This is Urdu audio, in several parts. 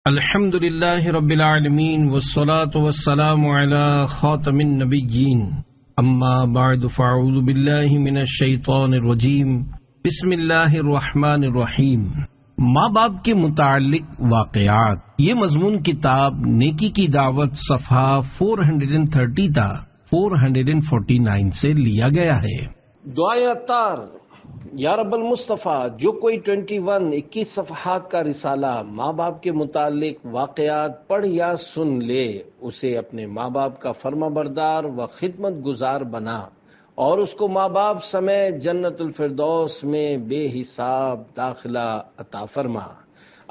الحمد للہ رب العالمین والصلاة والسلام علی خاتم النبیین اما بعد فاعوذ باللہ من الشیطان الرجیم بسم اللہ الرحمن الرحیم۔ ماں باپ کے متعلق واقعات، یہ مضمون کتاب نیکی کی دعوت صفحہ 430 تا 449 سے لیا گیا ہے۔ دعائے عطار، یا رب المصطفیٰ، جو کوئی 21 صفحات کا رسالہ ماں باپ کے متعلق واقعات پڑھ یا سن لے، اسے اپنے ماں باپ کا فرما بردار و خدمت گزار بنا اور اس کو ماں باپ سمیت جنت الفردوس میں بے حساب داخلہ عطا فرما،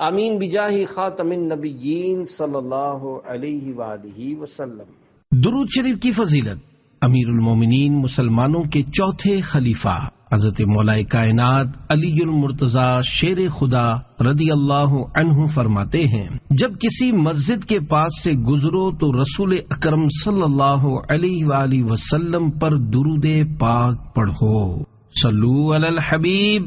آمین بجاہ خاتم النبیین صلی اللہ علیہ وآلہ وسلم۔ درود شریف کی فضیلت۔ امیر المومنین مسلمانوں کے چوتھے خلیفہ حضرت مولا کائنات علی المرتضیٰ شیر خدا رضی اللہ عنہ فرماتے ہیں، جب کسی مسجد کے پاس سے گزرو تو رسول اکرم صلی اللہ علیہ وآلہ وسلم پر درود پاک پڑھو۔ صلو علی الحبیب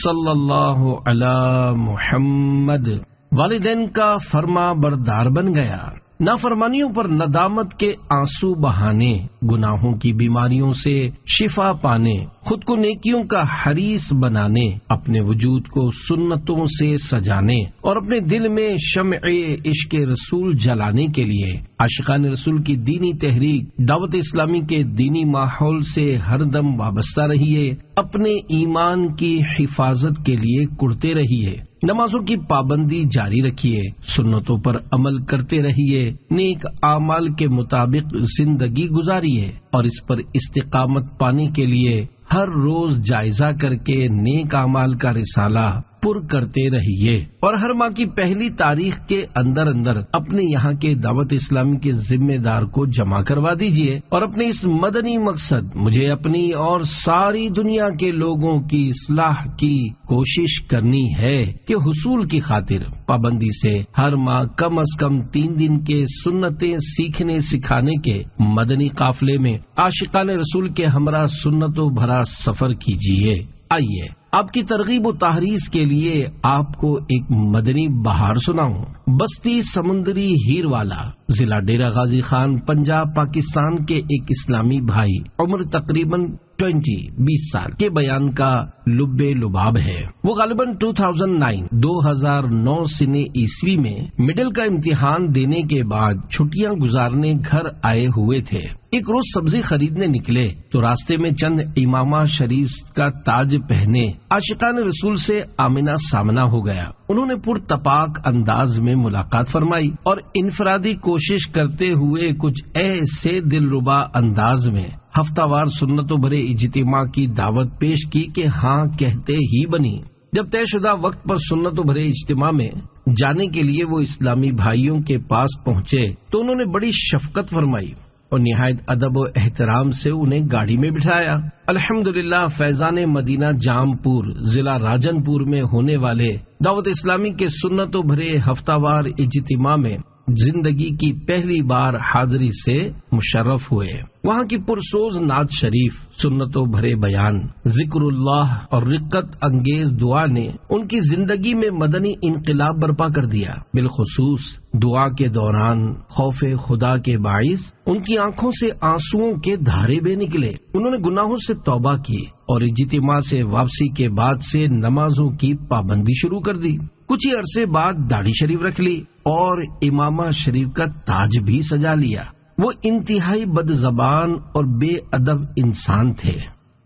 صلی اللہ علی محمد۔ والدین کا فرما بردار بن گیا، نافرمانیوں پر ندامت کے آنسو بہانے، گناہوں کی بیماریوں سے شفا پانے، خود کو نیکیوں کا حریص بنانے، اپنے وجود کو سنتوں سے سجانے اور اپنے دل میں شمع عشق رسول جلانے کے لیے عاشقان رسول کی دینی تحریک دعوت اسلامی کے دینی ماحول سے ہر دم وابستہ رہیے، اپنے ایمان کی حفاظت کے لیے کڑتے رہیے، نمازوں کی پابندی جاری رکھیے، سنتوں پر عمل کرتے رہیے، نیک اعمال کے مطابق زندگی گزاریے اور اس پر استقامت پانے کے لیے ہر روز جائزہ کر کے نیک اعمال کا رسالہ پر کرتے رہیے، اور ہر ماہ کی پہلی تاریخ کے اندر اپنے یہاں کے دعوت اسلامی کے ذمہ دار کو جمع کروا دیجیے، اور اپنے اس مدنی مقصد مجھے اپنی اور ساری دنیا کے لوگوں کی اصلاح کی کوشش کرنی ہے کہ حصول کی خاطر پابندی سے ہر ماہ کم از کم 3 دن کے سنتیں سیکھنے سکھانے کے مدنی قافلے میں عاشقان رسول کے ہمراہ سنتوں بھرا سفر کیجیے۔ آئیے آپ کی ترغیب و تحریض کے لیے آپ کو ایک مدنی بہار سناؤں۔ بستی سمندری ہیر والا، ضلع ڈیرہ غازی خان، پنجاب، پاکستان کے ایک اسلامی بھائی، عمر تقریباً 20 سال کے بیان کا لب لباب ہے۔ وہ غالباً 2009 سنے عیسوی میں مڈل کا امتحان دینے کے بعد چھٹیاں گزارنے گھر آئے ہوئے تھے۔ ایک روز سبزی خریدنے نکلے تو راستے میں چند امامہ شریف کا تاج پہنے عاشقان رسول سے آمنا سامنا ہو گیا۔ انہوں نے پرتپاک انداز میں ملاقات فرمائی اور انفرادی کوشش کرتے ہوئے کچھ ایسے دلربا انداز میں ہفتہ وار سنتوں بھرے اجتماع کی دعوت پیش کی کہ ہاں کہتے ہی بنی۔ جب طے شدہ وقت پر سنتوں بھرے اجتماع میں جانے کے لیے وہ اسلامی بھائیوں کے پاس پہنچے تو انہوں نے بڑی شفقت فرمائی اور نہایت ادب و احترام سے انہیں گاڑی میں بٹھایا۔ الحمدللہ فیضان مدینہ جام پور، ضلع راجن پور میں ہونے والے دعوت اسلامی کے سنتوں بھرے ہفتہ وار اجتماع میں زندگی کی پہلی بار حاضری سے مشرف ہوئے۔ وہاں کی پرسوز نعت شریف، سنتوں بھرے بیان، ذکر اللہ اور رقت انگیز دعا نے ان کی زندگی میں مدنی انقلاب برپا کر دیا۔ بالخصوص دعا کے دوران خوف خدا کے باعث ان کی آنکھوں سے آنسوؤں کے دھارے بہ نکلے۔ انہوں نے گناہوں سے توبہ کی اور اجتماع سے واپسی کے بعد سے نمازوں کی پابندی شروع کر دی۔ کچھ ہی عرصے بعد داڑھی شریف رکھ لی اور امامہ شریف کا تاج بھی سجا لیا۔ وہ انتہائی بد زبان اور بے ادب انسان تھے،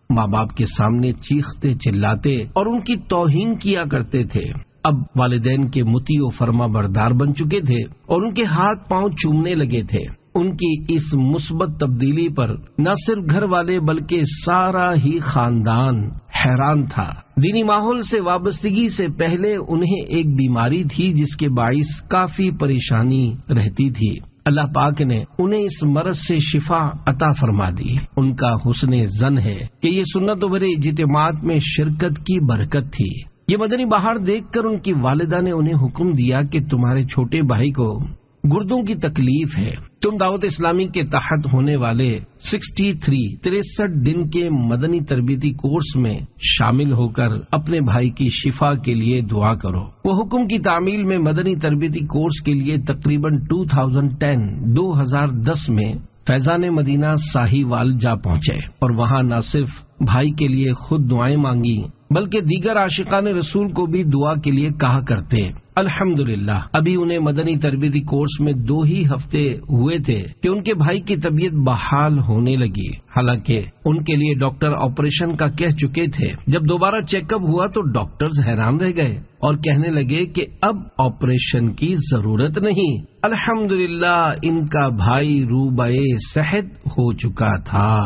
ماں باپ کے سامنے چیختے چلاتے اور ان کی توہین کیا کرتے تھے۔ اب والدین کے مطیع و فرما بردار بن چکے تھے اور ان کے ہاتھ پاؤں چومنے لگے تھے۔ ان کی اس مثبت تبدیلی پر نہ صرف گھر والے بلکہ سارا ہی خاندان حیران تھا۔ دینی ماحول سے وابستگی سے پہلے انہیں ایک بیماری تھی جس کے باعث کافی پریشانی رہتی تھی۔ اللہ پاک نے انہیں اس مرض سے شفا عطا فرما دی۔ ان کا حسن ظن ہے کہ یہ سنتوں بھرے اجتماعات میں شرکت کی برکت تھی۔ یہ مدنی بہار دیکھ کر ان کی والدہ نے انہیں حکم دیا کہ تمہارے چھوٹے بھائی کو گردوں کی تکلیف ہے، تم دعوت اسلامی کے تحت ہونے والے 63 دن کے مدنی تربیتی کورس میں شامل ہو کر اپنے بھائی کی شفا کے لیے دعا کرو۔ وہ حکم کی تعمیل میں مدنی تربیتی کورس کے لیے تقریباً 2010 میں فیضان مدینہ ساہیوال جا پہنچے اور وہاں نہ صرف بھائی کے لیے خود دعائیں مانگی بلکہ دیگر عاشقان رسول کو بھی دعا کے لیے کہا کرتے۔ الحمدللہ ابھی انہیں مدنی تربیتی کورس میں 2 ہی ہفتے ہوئے تھے کہ ان کے بھائی کی طبیعت بحال ہونے لگی۔ حالانکہ ان کے لیے ڈاکٹر آپریشن کا کہہ چکے تھے۔ جب دوبارہ چیک اپ ہوا تو ڈاکٹرز حیران رہ گئے اور کہنے لگے کہ اب آپریشن کی ضرورت نہیں۔ الحمدللہ ان کا بھائی روبائے صحت ہو چکا تھا۔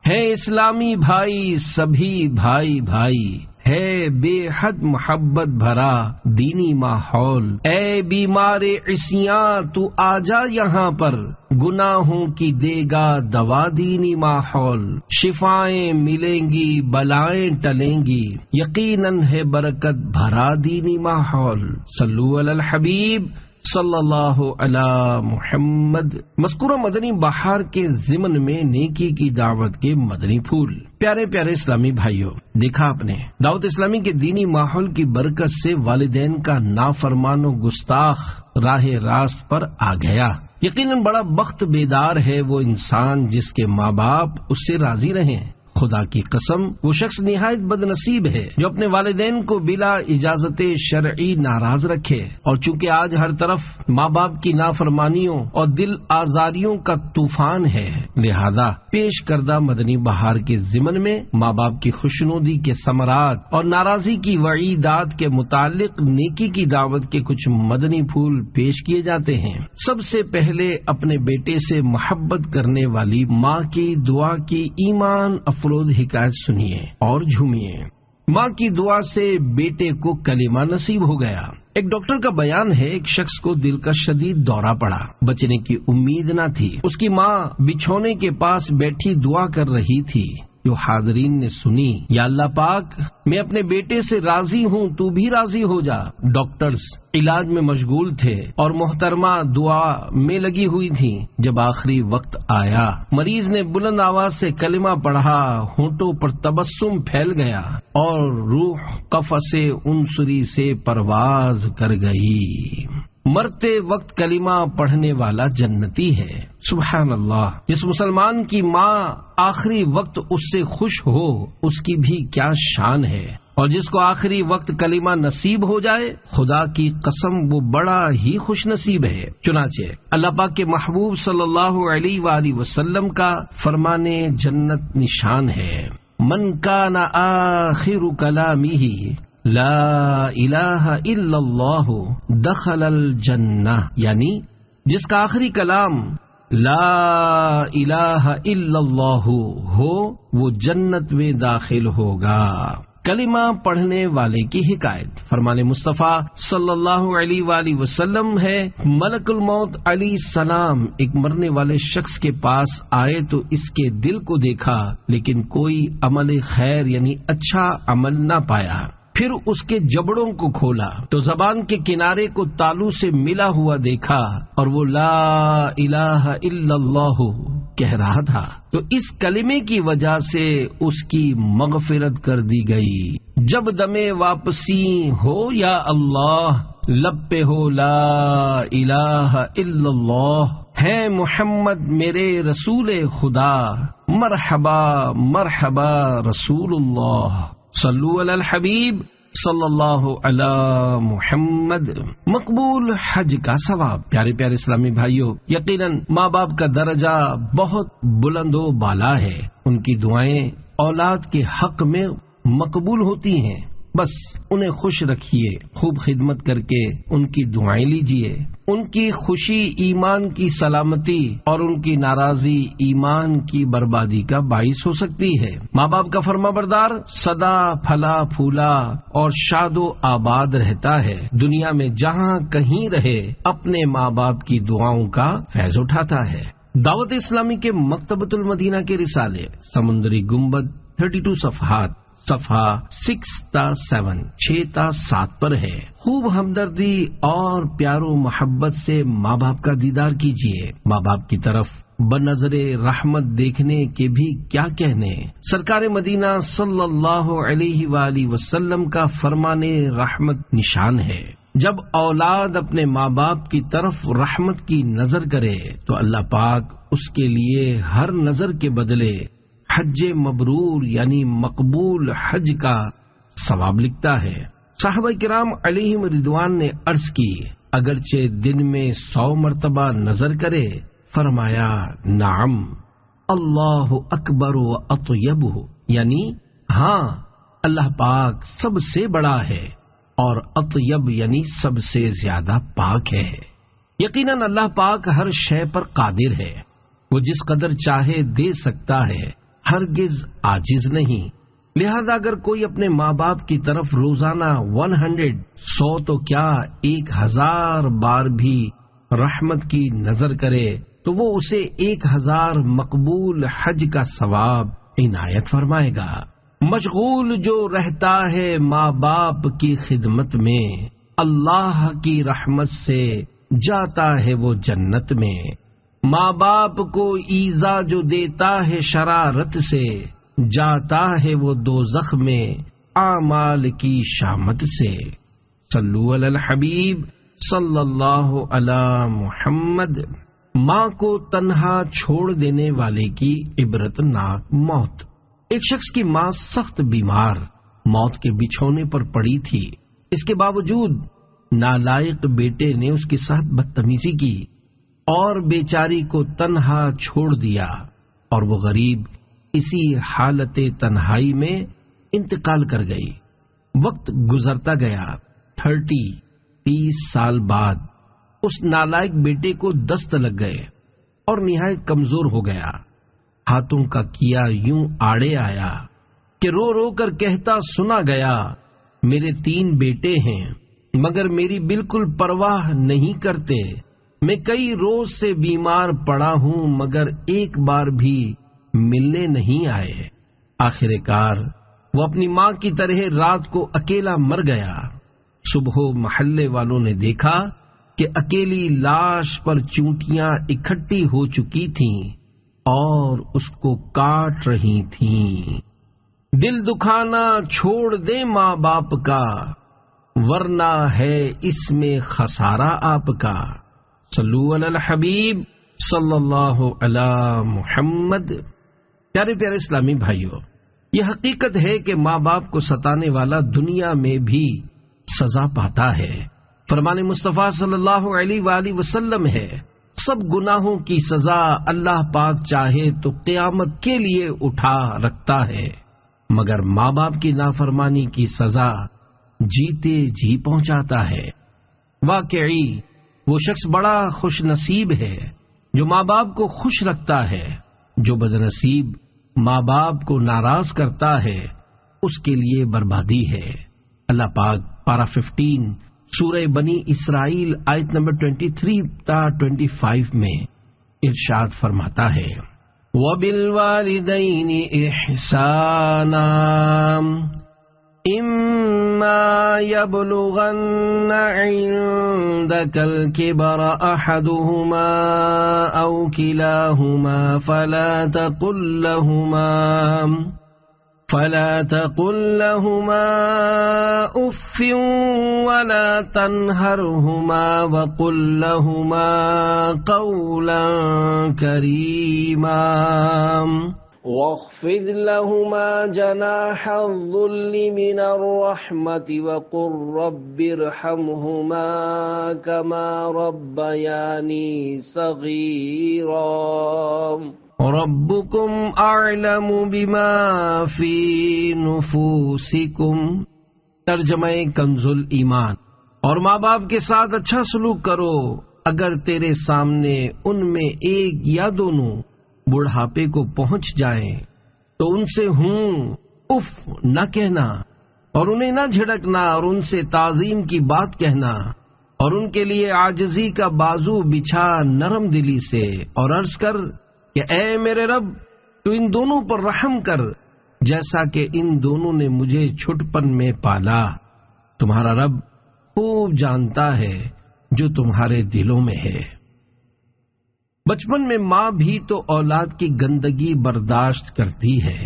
ہے اسلامی بھائی سبھی بھائی بھائی، ہے بے حد محبت بھرا دینی ماحول، اے بیمار عصیاں تو آجا یہاں پر، گناہوں کی دے گا دوا دینی ماحول، شفائیں ملیں گی بلائیں ٹلیں گی، یقیناً ہے برکت بھرا دینی ماحول۔ صلو علی الحبیب صلی اللہ علی محمد۔ مذکورہ مدنی بہار کے ضمن میں نیکی کی دعوت کے مدنی پھول۔ پیارے پیارے اسلامی بھائیوں، دیکھا آپ نے دعوت اسلامی کے دینی ماحول کی برکت سے والدین کا نافرمان و گستاخ راہ راست پر آ گیا۔ یقیناً بڑا بخت بیدار ہے وہ انسان جس کے ماں باپ اس سے راضی رہیں۔ خدا کی قسم وہ شخص نہایت بد نصیب ہے جو اپنے والدین کو بلا اجازت شرعی ناراض رکھے، اور چونکہ آج ہر طرف ماں باپ کی نافرمانیوں اور دل آزاریوں کا طوفان ہے، لہذا پیش کردہ مدنی بہار کے ضمن میں ماں باپ کی خوشنودی کے ثمرات اور ناراضی کی وعیدات کے متعلق نیکی کی دعوت کے کچھ مدنی پھول پیش کیے جاتے ہیں۔ سب سے پہلے اپنے بیٹے سے محبت کرنے والی ماں کی دعا کی ایمان افروز حکایت سنیے اور جھومیے۔ ماں کی دعا سے بیٹے کو کلمہ نصیب ہو گیا۔ ایک ڈاکٹر کا بیان ہے، ایک شخص کو دل کا شدید دورہ پڑا، بچنے کی امید نہ تھی۔ اس کی ماں بچھونے کے پاس بیٹھی دعا کر رہی تھی جو حاضرین نے سنی، یا اللہ پاک میں اپنے بیٹے سے راضی ہوں، تو بھی راضی ہو جا۔ ڈاکٹرز علاج میں مشغول تھے اور محترمہ دعا میں لگی ہوئی تھی۔ جب آخری وقت آیا، مریض نے بلند آواز سے کلمہ پڑھا، ہونٹوں پر تبسم پھیل گیا اور روح قفس عنصری سے پرواز کر گئی۔ مرتے وقت کلمہ پڑھنے والا جنتی ہے۔ سبحان اللہ، جس مسلمان کی ماں آخری وقت اس سے خوش ہو اس کی بھی کیا شان ہے، اور جس کو آخری وقت کلمہ نصیب ہو جائے خدا کی قسم وہ بڑا ہی خوش نصیب ہے۔ چنانچہ اللہ پاک کے محبوب صلی اللہ علیہ وآلہ وسلم کا فرمان جنت نشان ہے، من کان آخر کلامہ لا الہ الا اللہ دخل الجنہ، یعنی جس کا آخری کلام لا الہ الا اللہ ہو وہ جنت میں داخل ہوگا۔ کلمہ پڑھنے والے کی حکایت۔ فرمان مصطفیٰ صلی اللہ علیہ وآلہ وسلم ہے، ملک الموت علیہ السلام ایک مرنے والے شخص کے پاس آئے تو اس کے دل کو دیکھا لیکن کوئی عمل خیر یعنی اچھا عمل نہ پایا۔ پھر اس کے جبڑوں کو کھولا تو زبان کے کنارے کو تالو سے ملا ہوا دیکھا اور وہ لا الہ الا اللہ کہہ رہا تھا، تو اس کلمے کی وجہ سے اس کی مغفرت کر دی گئی۔ جب دم واپسی ہو یا اللہ، لب پہ ہو لا الہ الا اللہ، ہے محمد میرے رسول خدا، مرحبا مرحبا رسول اللہ، صلو علی الحبیب صلی اللہ علی محمد۔ مقبول حج کا ثواب۔ پیارے پیارے اسلامی بھائیوں، یقیناً ماں باپ کا درجہ بہت بلند و بالا ہے، ان کی دعائیں اولاد کے حق میں مقبول ہوتی ہیں، بس انہیں خوش رکھیے، خوب خدمت کر کے ان کی دعائیں لیجیے۔ ان کی خوشی ایمان کی سلامتی اور ان کی ناراضی ایمان کی بربادی کا باعث ہو سکتی ہے۔ ماں باپ کا فرما بردار سدا پھلا پھولا اور شاد و آباد رہتا ہے، دنیا میں جہاں کہیں رہے اپنے ماں باپ کی دعاؤں کا فیض اٹھاتا ہے۔ دعوت اسلامی کے مکتبۃ المدینہ کے رسالے سمندری گنبد 32 صفحات صفحہ 6-7 6-7 پر ہے۔ خوب ہمدردی اور پیار و محبت سے ماں باپ کا دیدار کیجیے۔ ماں باپ کی طرف بنظر رحمت دیکھنے کے بھی کیا کہنے۔ سرکار مدینہ صلی اللہ علیہ وآلہ وسلم کا فرمان رحمت نشان ہے۔ جب اولاد اپنے ماں باپ کی طرف رحمت کی نظر کرے تو اللہ پاک اس کے لیے ہر نظر کے بدلے حج مبرور یعنی مقبول حج کا ثواب لکھتا ہے۔ صحابہ کرام علیہم رضوان نے عرض کی، اگرچہ دن میں 100 مرتبہ نظر کرے، فرمایا نعم اللہ اکبر و اطیب، یعنی ہاں اللہ پاک سب سے بڑا ہے اور اطیب یعنی سب سے زیادہ پاک ہے۔ یقیناً اللہ پاک ہر شے پر قادر ہے، وہ جس قدر چاہے دے سکتا ہے، ہرگز عاجز نہیں۔ لہذا اگر کوئی اپنے ماں باپ کی طرف روزانہ 100 تو کیا 1000 بار بھی رحمت کی نظر کرے تو وہ اسے 1000 مقبول حج کا ثواب عنایت فرمائے گا۔ مشغول جو رہتا ہے ماں باپ کی خدمت میں، اللہ کی رحمت سے جاتا ہے وہ جنت میں۔ ماں باپ کو ایذا جو دیتا ہے شرارت سے، جاتا ہے وہ دوزخ میں اعمال کی شامت سے۔ صلو علی الحبیب صلی اللہ علی محمد۔ ماں کو تنہا چھوڑ دینے والے کی عبرت ناک موت۔ ایک شخص کی ماں سخت بیمار موت کے بچھونے پر پڑی تھی، اس کے باوجود نالائق بیٹے نے اس کے ساتھ بدتمیزی کی اور بیچاری کو تنہا چھوڑ دیا، اور وہ غریب اسی حالت تنہائی میں انتقال کر گئی۔ وقت گزرتا گیا، 30 سال بعد اس نالائق بیٹے کو دست لگ گئے اور نہایت کمزور ہو گیا۔ ہاتھوں کا کیا یوں آڑے آیا کہ رو رو کر کہتا سنا گیا، میرے 3 بیٹے ہیں مگر میری بالکل پرواہ نہیں کرتے، میں کئی روز سے بیمار پڑا ہوں مگر ایک بار بھی ملنے نہیں آئے۔ آخر کار وہ اپنی ماں کی طرح رات کو اکیلا مر گیا۔ صبح محلے والوں نے دیکھا کہ اکیلی لاش پر چونٹیاں اکٹھی ہو چکی تھیں اور اس کو کاٹ رہی تھیں۔ دل دکھانا چھوڑ دے ماں باپ کا، ورنہ ہے اس میں خسارہ آپ کا۔ صلو علی الحبیب صلی اللہ علی محمد۔ پیارے پیارے اسلامی بھائیوں، یہ حقیقت ہے کہ ماں باپ کو ستانے والا دنیا میں بھی سزا پاتا ہے۔ فرمان مصطفیٰ صلی اللہ علیہ وآلہ وسلم ہے، سب گناہوں کی سزا اللہ پاک چاہے تو قیامت کے لیے اٹھا رکھتا ہے، مگر ماں باپ کی نافرمانی کی سزا جیتے جی پہنچاتا ہے۔ واقعی وہ شخص بڑا خوش نصیب ہے جو ماں باپ کو خوش رکھتا ہے، جو بدنصیب ماں باپ کو ناراض کرتا ہے اس کے لیے بربادی ہے۔ اللہ پاک پارہ 15 سورہ بنی اسرائیل آیت نمبر 23 تا 25 میں ارشاد فرماتا ہے، وَبِالْوَالِدَيْنِ إِحْسَانًا إِمَّا يَبْلُغَنَّ عِندَكَ الْكِبَرَ أَحَدُهُمَا أَوْ كِلَاهُمَا فلا تقل لهما اف ولا تنهرهما وقل لهما قولا كريما واخفض لهما جناح الذل من الرحمة وقل رب ارحمهما كما ربياني صغيرا ربكم اعلم بما في نفوسكم۔ ترجمہ کنز ایمان۔ اور ماں باپ کے ساتھ اچھا سلوک کرو، اگر تیرے سامنے ان میں ایک یا دونوں بڑھاپے کو پہنچ جائیں تو ان سے ہوں اف نہ کہنا اور انہیں نہ جھڑکنا اور ان سے تعظیم کی بات کہنا، اور ان کے لیے عاجزی کا بازو بچھا نرم دلی سے، اور عرض کر کہ اے میرے رب تو ان دونوں پر رحم کر جیسا کہ ان دونوں نے مجھے چھٹپن میں پالا۔ تمہارا رب خوب جانتا ہے جو تمہارے دلوں میں ہے۔ بچپن میں ماں بھی تو اولاد کی گندگی برداشت کرتی ہے۔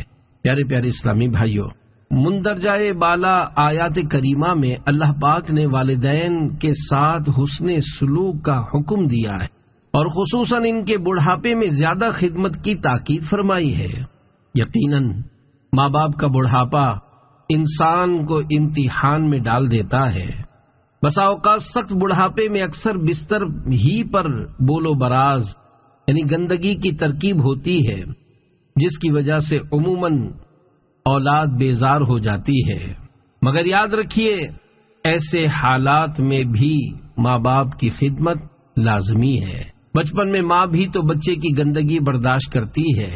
پیارے پیارے اسلامی بھائیوں، مندرجہ بالا آیات کریمہ میں اللہ پاک نے والدین کے ساتھ حسن سلوک کا حکم دیا ہے اور خصوصاً ان کے بڑھاپے میں زیادہ خدمت کی تاکید فرمائی ہے۔ یقیناً ماں باپ کا بڑھاپا انسان کو امتحان میں ڈال دیتا ہے۔ بسا اوقات سخت بڑھاپے میں اکثر بستر ہی پر بول و براز یعنی گندگی کی ترکیب ہوتی ہے، جس کی وجہ سے عموماً اولاد بیزار ہو جاتی ہے۔ مگر یاد رکھیے، ایسے حالات میں بھی ماں باپ کی خدمت لازمی ہے۔ بچپن میں ماں بھی تو بچے کی گندگی برداشت کرتی ہے۔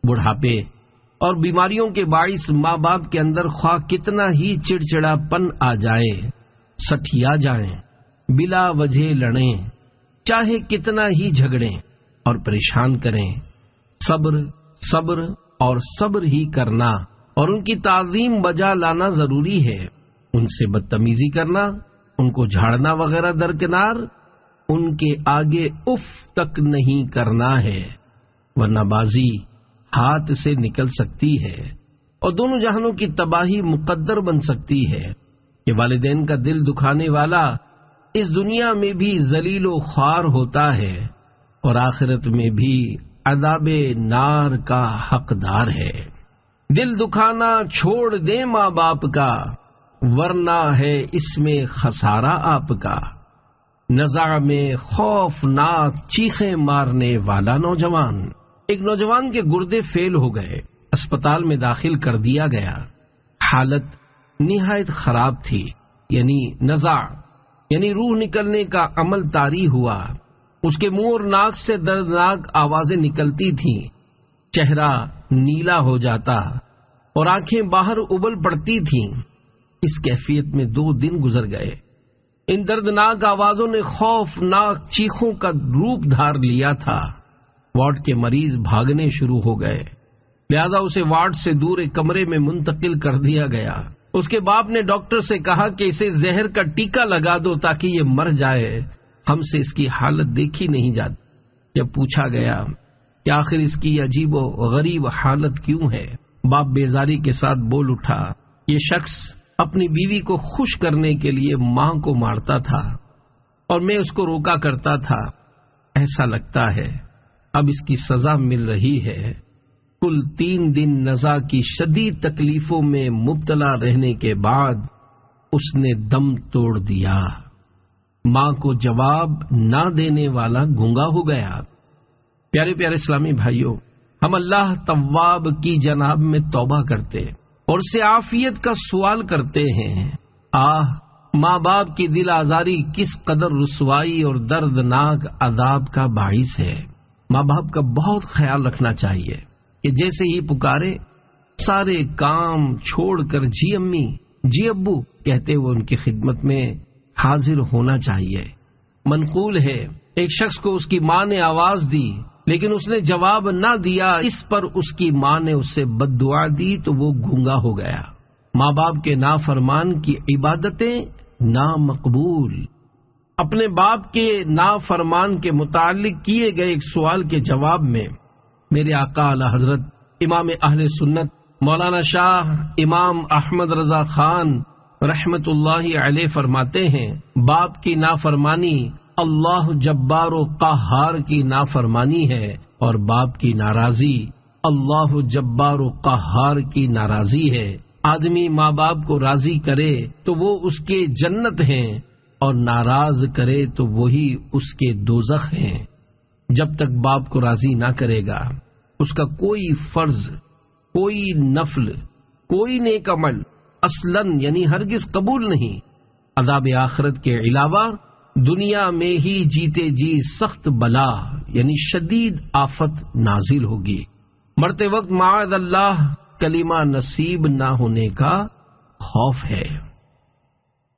بڑھاپے اور بیماریوں کے باعث ماں باپ کے اندر خواہ کتنا ہی چڑچڑا پن آ جائے، سٹھیا جائیں، بلا وجہ لڑیں، چاہے کتنا ہی جھگڑیں اور پریشان کریں، صبر اور صبر ہی کرنا اور ان کی تعظیم بجا لانا ضروری ہے۔ ان سے بدتمیزی کرنا، ان کو جھاڑنا وغیرہ درکنار، ان کے آگے اف تک نہیں کرنا ہے، ورنہ بازی ہاتھ سے نکل سکتی ہے اور دونوں جہانوں کی تباہی مقدر بن سکتی ہے۔ کہ والدین کا دل دکھانے والا اس دنیا میں بھی ذلیل و خوار ہوتا ہے اور آخرت میں بھی عذاب نار کا حقدار ہے۔ دل دکھانا چھوڑ دیں ماں باپ کا، ورنہ ہے اس میں خسارہ آپ کا۔ نزاع میں خوفناک چیخیں مارنے والا نوجوان۔ ایک نوجوان کے گردے فیل ہو گئے، اسپتال میں داخل کر دیا گیا۔ حالت نہایت خراب تھی، یعنی نزاع یعنی روح نکلنے کا عمل طاری ہوا۔ اس کے منہ اور ناک سے دردناک آوازیں نکلتی تھیں، چہرہ نیلا ہو جاتا اور آنکھیں باہر ابل پڑتی تھیں۔ اس کیفیت میں 2 دن گزر گئے۔ ان دردناک آوازوں نے خوفناک چیخوں کا روپ دھار لیا تھا۔ وارڈ کے مریض بھاگنے شروع ہو گئے، لہذا اسے وارڈ سے دور ایک کمرے میں منتقل کر دیا گیا۔ اس کے باپ نے ڈاکٹر سے کہا کہ اسے زہر کا ٹیکہ لگا دو تاکہ یہ مر جائے، ہم سے اس کی حالت دیکھی نہیں جاتی۔ جب پوچھا گیا کہ آخر اس کی عجیب و غریب حالت کیوں ہے، باپ بیزاری کے ساتھ بول اٹھا، یہ شخص اپنی بیوی کو خوش کرنے کے لیے ماں کو مارتا تھا اور میں اس کو روکا کرتا تھا۔ ایسا لگتا ہے اب اس کی سزا مل رہی ہے۔ کل 3 دن نزا کی شدید تکلیفوں میں مبتلا رہنے کے بعد اس نے دم توڑ دیا۔ ماں کو جواب نہ دینے والا گونگا ہو گیا۔ پیارے پیارے اسلامی بھائیوں، ہم اللہ تواب کی جناب میں توبہ کرتے اور اس سے عافیت کا سوال کرتے ہیں۔ ماں باپ کی دل آزاری کس قدر رسوائی اور دردناک عذاب کا باعث ہے۔ ماں باپ کا بہت خیال رکھنا چاہیے کہ جیسے ہی پکارے سارے کام چھوڑ کر جی امی جی ابو کہتے ہوئے ان کی خدمت میں حاضر ہونا چاہیے۔ منقول ہے ایک شخص کو اس کی ماں نے آواز دی لیکن اس نے جواب نہ دیا، اس پر اس کی ماں نے اس سے بد دعا دی تو وہ گونگا ہو گیا۔ ماں باپ کے نافرمان کی عبادتیں نامقبول۔ اپنے باپ کے نافرمان کے متعلق کیے گئے ایک سوال کے جواب میں میرے آقا اعلی حضرت امام اہل سنت مولانا شاہ امام احمد رضا خان رحمت اللہ علیہ فرماتے ہیں، باپ کی نافرمانی اللہ جبار و قہار کی نافرمانی ہے اور باپ کی ناراضی اللہ جبار و قہار کی ناراضی ہے۔ آدمی ماں باپ کو راضی کرے تو وہ اس کے جنت ہیں اور ناراض کرے تو وہی اس کے دوزخ ہیں۔ جب تک باپ کو راضی نہ کرے گا اس کا کوئی فرض، کوئی نفل، کوئی نیک عمل اصلاً یعنی ہرگز قبول نہیں۔ عذاب آخرت کے علاوہ دنیا میں ہی جیتے جی سخت بلا یعنی شدید آفت نازل ہوگی۔ مرتے وقت معاذ اللہ کلمہ نصیب نہ ہونے کا خوف ہے۔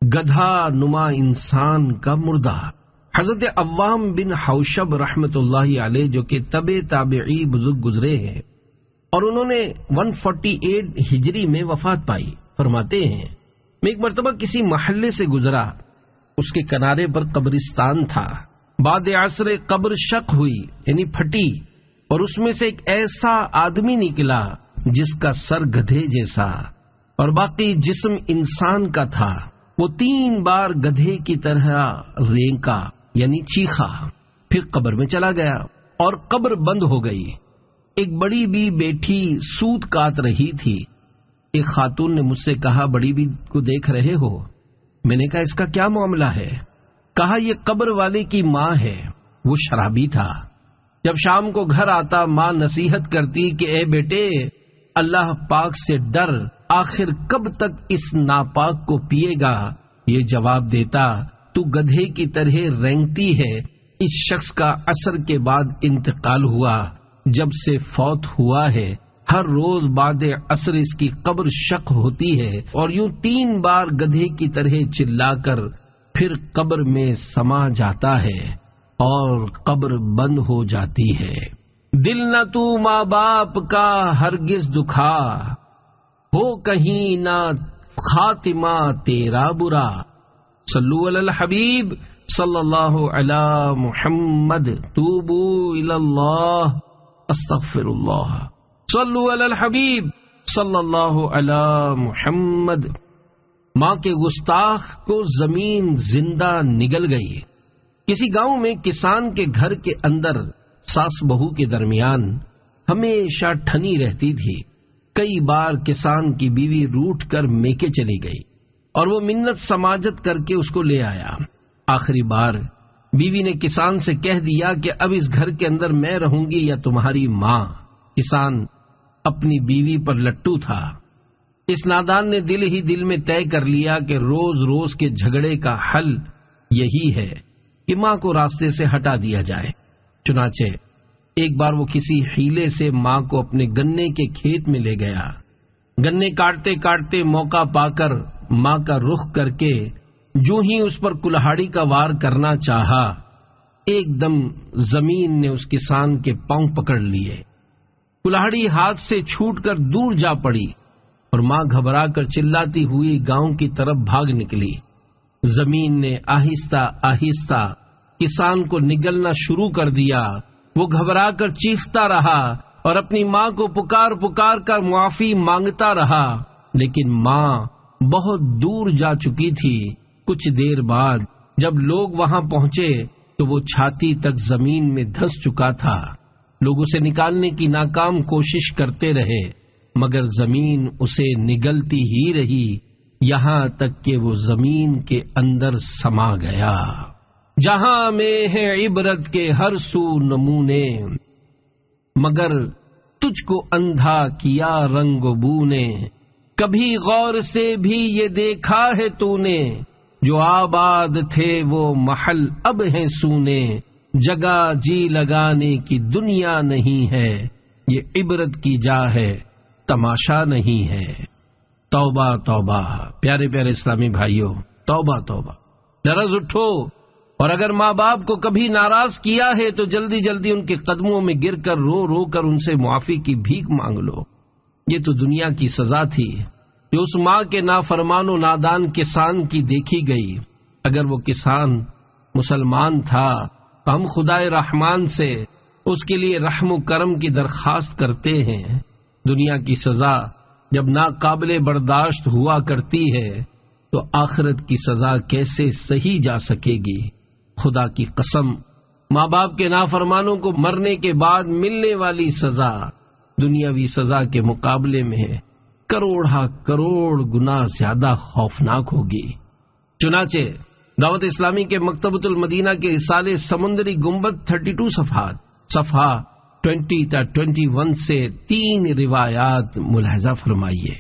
گدھا نما انسان کا مردہ۔ حضرت عوام بن حوشب رحمت اللہ علیہ جو کہ تابعی بزرگ گزرے ہیں، اور انہوں نے 148 ہجری میں وفات پائی۔ فرماتے ہیں میں ایک مرتبہ کسی محلے سے گزرا، اس کے کنارے پر قبرستان تھا۔ بعد عصر قبر شق ہوئی یعنی پھٹی، اور اس میں سے ایک ایسا آدمی نکلا جس کا سر گدھے جیسا اور باقی جسم انسان کا تھا۔ وہ 3 بار گدھے کی طرح رینکا یعنی چیخا، پھر قبر میں چلا گیا اور قبر بند ہو گئی۔ ایک بڑی بی بیٹھی سوت کاٹ رہی تھی۔ ایک خاتون نے مجھ سے کہا بڑی بی کو دیکھ رہے ہو؟ میں نے کہا اس کا کیا معاملہ ہے؟ کہا یہ قبر والے کی ماں ہے، وہ شرابی تھا۔ جب شام کو گھر آتا ماں نصیحت کرتی کہ اے بیٹے اللہ پاک سے ڈر، آخر کب تک اس ناپاک کو پیے گا؟ یہ جواب دیتا تو گدھے کی طرح رینگتی ہے۔ اس شخص کا عصر کے بعد انتقال ہوا، جب سے فوت ہوا ہے۔ ہر روز بعد عصر اس کی قبر شق ہوتی ہے اور یوں 3 بار گدھے کی طرح چلا کر پھر قبر میں سما جاتا ہے اور قبر بند ہو جاتی ہے۔ دل نہ تو ماں باپ کا ہرگز دکھا، ہو کہیں نہ خاتمہ تیرا برا۔ صلو علی الحبیب صلی اللہ علی محمد، توبو الی اللہ، استغفر اللہ۔ صلو علی الحبیب صلی اللہ علی محمد۔ ماں کے گستاخ کو زمین زندہ نگل گئی۔ کسی گاؤں میں کسان کے گھر کے اندر ساس بہو کے درمیان ہمیشہ ٹھنی رہتی تھی۔ کئی بار کسان کی بیوی روٹھ کر میکے چلی گئی اور وہ منت سماجت کر کے اس کو لے آیا۔ آخری بار بیوی نے کسان سے کہہ دیا کہ اب اس گھر کے اندر میں رہوں گی یا تمہاری ماں۔ کسان اپنی بیوی پر لٹو تھا۔ اس نادان نے دل ہی دل میں طے کر لیا کہ روز روز کے جھگڑے کا حل یہی ہے کہ ماں کو راستے سے ہٹا دیا جائے۔ چنانچہ ایک بار وہ کسی حیلے سے ماں کو اپنے گنے کے کھیت میں لے گیا۔ گنے کاٹتے کاٹتے موقع پا کر ماں کا رخ کر کے جو ہی اس پر کلہاڑی کا وار کرنا چاہا، ایک دم زمین نے اس کسان کے پاؤں پکڑ لیے۔ کلہاڑی ہاتھ سے چھوٹ کر دور جا پڑی اور ماں گھبرا کر چلاتی ہوئی گاؤں کی طرف بھاگ نکلی۔ زمین نے آہستہ آہستہ کسان کو نگلنا شروع کر دیا۔ وہ گھبرا کر چیختا رہا اور اپنی ماں کو پکار پکار کر معافی مانگتا رہا، لیکن ماں بہت دور جا چکی تھی۔ کچھ دیر بعد جب لوگ وہاں پہنچے تو وہ چھاتی تک زمین میں دھس چکا تھا۔ لوگ اسے نکالنے کی ناکام کوشش کرتے رہے مگر زمین اسے نگلتی ہی رہی، یہاں تک کہ وہ زمین کے اندر سما گیا۔ جہاں میں ہے عبرت کے ہر سو نمونے، مگر تجھ کو اندھا کیا رنگ و بو نے۔ کبھی غور سے بھی یہ دیکھا ہے تو نے، جو آباد تھے وہ محل اب ہیں سونے۔ جگہ جی لگانے کی دنیا نہیں ہے، یہ عبرت کی جا ہے تماشا نہیں ہے۔ توبہ توبہ پیارے پیارے اسلامی بھائیوں، توبہ توبہ، لرز اٹھو، اور اگر ماں باپ کو کبھی ناراض کیا ہے تو جلدی جلدی ان کے قدموں میں گر کر رو رو کر ان سے معافی کی بھیک مانگ لو۔ یہ تو دنیا کی سزا تھی جو اس ماں کے نافرمان و نادان کسان کی دیکھی گئی۔ اگر وہ کسان مسلمان تھا تو ہم خدائے رحمان سے اس کے لیے رحم و کرم کی درخواست کرتے ہیں۔ دنیا کی سزا جب ناقابل برداشت ہوا کرتی ہے تو آخرت کی سزا کیسے سہی جا سکے گی؟ خدا کی قسم، ماں باپ کے نافرمانوں کو مرنے کے بعد ملنے والی سزا دنیاوی سزا کے مقابلے میں کروڑا کروڑ گنا زیادہ خوفناک ہوگی۔ چنانچہ دعوت اسلامی کے مکتبۃ المدینہ کے رسالے سمندری گنبد 32 صفحات، صفحہ 20 تا 21 سے 3 روایات ملاحظہ فرمائیے۔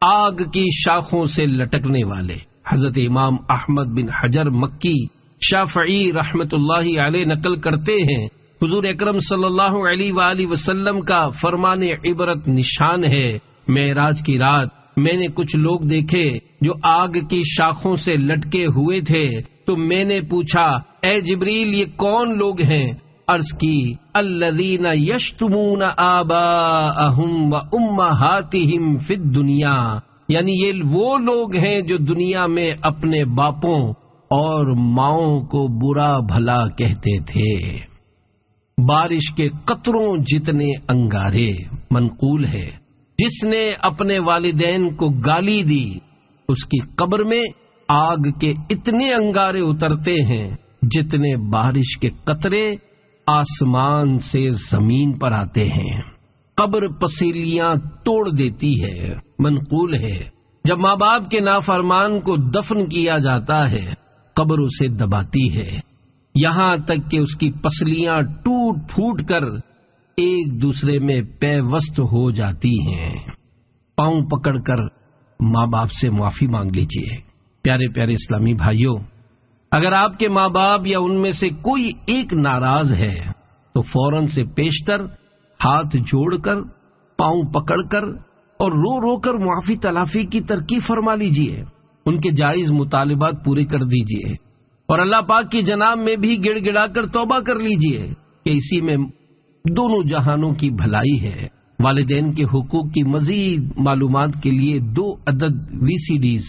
آگ کی شاخوں سے لٹکنے والے حضرت امام احمد بن حجر مکی شافعی رحمت اللہ علیہ نقل کرتے ہیں، حضور اکرم صلی اللہ علیہ وآلہ وسلم کا فرمان عبرت نشان ہے۔ معراج کی رات میں نے کچھ لوگ دیکھے جو آگ کی شاخوں سے لٹکے ہوئے تھے، تو میں نے پوچھا اے جبریل یہ کون لوگ ہیں؟ عرض کی الذین یشتمون آباءہم و امہاتہم فی الدنیا، یعنی یہ وہ لوگ ہیں جو دنیا میں اپنے باپوں اور ماؤں کو برا بھلا کہتے تھے۔ بارش کے قطروں جتنے انگارے، منقول ہے جس نے اپنے والدین کو گالی دی اس کی قبر میں آگ کے اتنے انگارے اترتے ہیں جتنے بارش کے قطرے آسمان سے زمین پر آتے ہیں۔ قبر پسیلیاں توڑ دیتی ہے، منقول ہے جب ماں باپ کے نافرمان کو دفن کیا جاتا ہے قبر اسے دباتی ہے، یہاں تک کہ اس کی پسلیاں ٹوٹ پھوٹ کر ایک دوسرے میں پیوست ہو جاتی ہیں۔ پاؤں پکڑ کر ماں باپ سے معافی مانگ لیجیے۔ پیارے پیارے اسلامی بھائیوں، اگر آپ کے ماں باپ یا ان میں سے کوئی ایک ناراض ہے تو فوراً سے پیشتر ہاتھ جوڑ کر، پاؤں پکڑ کر اور رو رو کر معافی تلافی کی ترکیب فرما لیجیے، ان کے جائز مطالبات پورے کر دیجیے اور اللہ پاک کی جناب میں بھی گڑ گڑا کر توبہ کر لیجیے کہ اسی میں دونوں جہانوں کی بھلائی ہے۔ والدین کے حقوق کی مزید معلومات کے لیے 2 عدد VCDs،